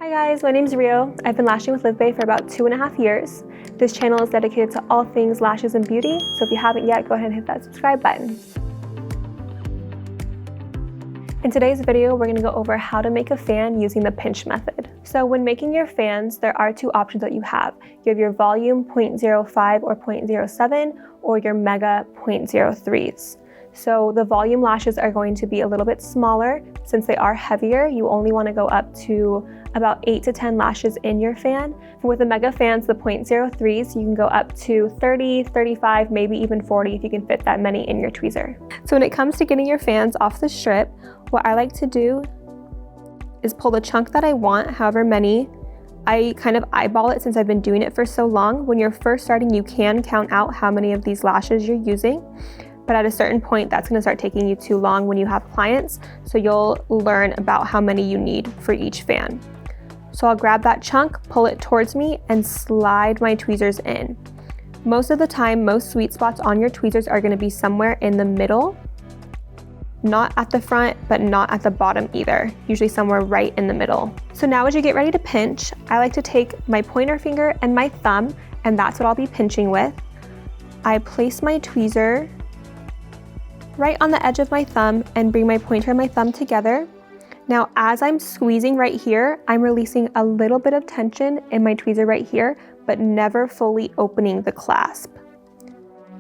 Hi guys, my name's Rio. I've been lashing with LiveBay for about 2.5 years. This channel is dedicated to all things lashes and beauty, so if you haven't yet, go ahead and hit that subscribe button. In today's video, we're going to go over how to make a fan using the pinch method. So when making your fans, there are two options that you have. You have your volume 0.05 or 0.07 or your mega 0.03s. So the volume lashes are going to be a little bit smaller. Since they are heavier, you only want to go up to about 8 to 10 lashes in your fan. With the mega fans, the 0.03s, you can go up to 30, 35, maybe even 40 if you can fit that many in your tweezer. So when it comes to getting your fans off the strip, what I like to do is pull the chunk that I want, however many. I kind of eyeball it since I've been doing it for so long. When you're first starting, you can count out how many of these lashes you're using. But at a certain point, that's going to start taking you too long when you have clients. So you'll learn about how many you need for each fan. So I'll grab that chunk, pull it towards me, and slide my tweezers in. Most of the time, most sweet spots on your tweezers are going to be somewhere in the middle. Not at the front, but not at the bottom either. Usually somewhere right in the middle. So now as you get ready to pinch, I like to take my pointer finger and my thumb, and that's what I'll be pinching with. I place my tweezer right on the edge of my thumb and bring my pointer and my thumb together. Now, as I'm squeezing right here, I'm releasing a little bit of tension in my tweezer right here, but never fully opening the clasp.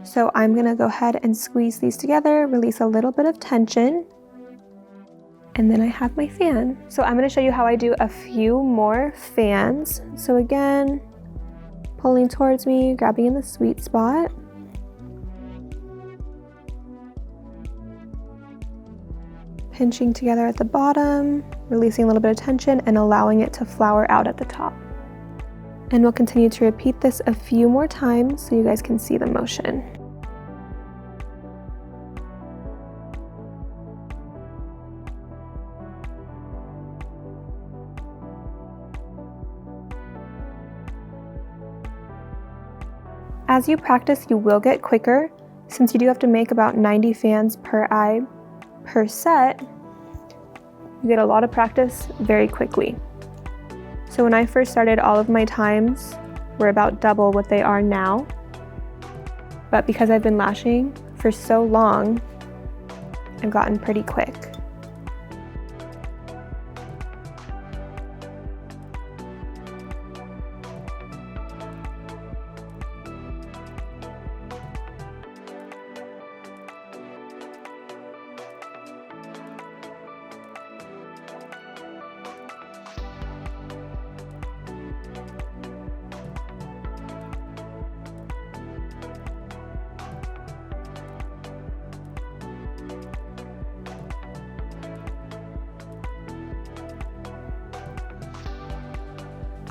So I'm gonna go ahead and squeeze these together, release a little bit of tension, and then I have my fan. So I'm gonna show you how I do a few more fans. So again, pulling towards me, grabbing in the sweet spot. Pinching together at the bottom, releasing a little bit of tension and allowing it to flower out at the top. And we'll continue to repeat this a few more times so you guys can see the motion. As you practice, you will get quicker. Since you do have to make about 90 fans per eye per set, you get a lot of practice very quickly. So when I first started, all of my times were about double what they are now. But because I've been lashing for so long, I've gotten pretty quick.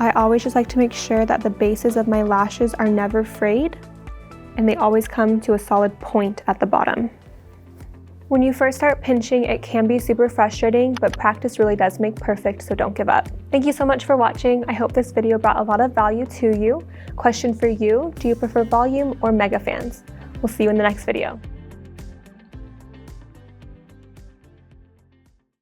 I always just like to make sure that the bases of my lashes are never frayed and they always come to a solid point at the bottom. When you first start pinching, it can be super frustrating, but practice really does make perfect, so don't give up. Thank you so much for watching. I hope this video brought a lot of value to you. Question for you, do you prefer volume or mega fans? We'll see you in the next video.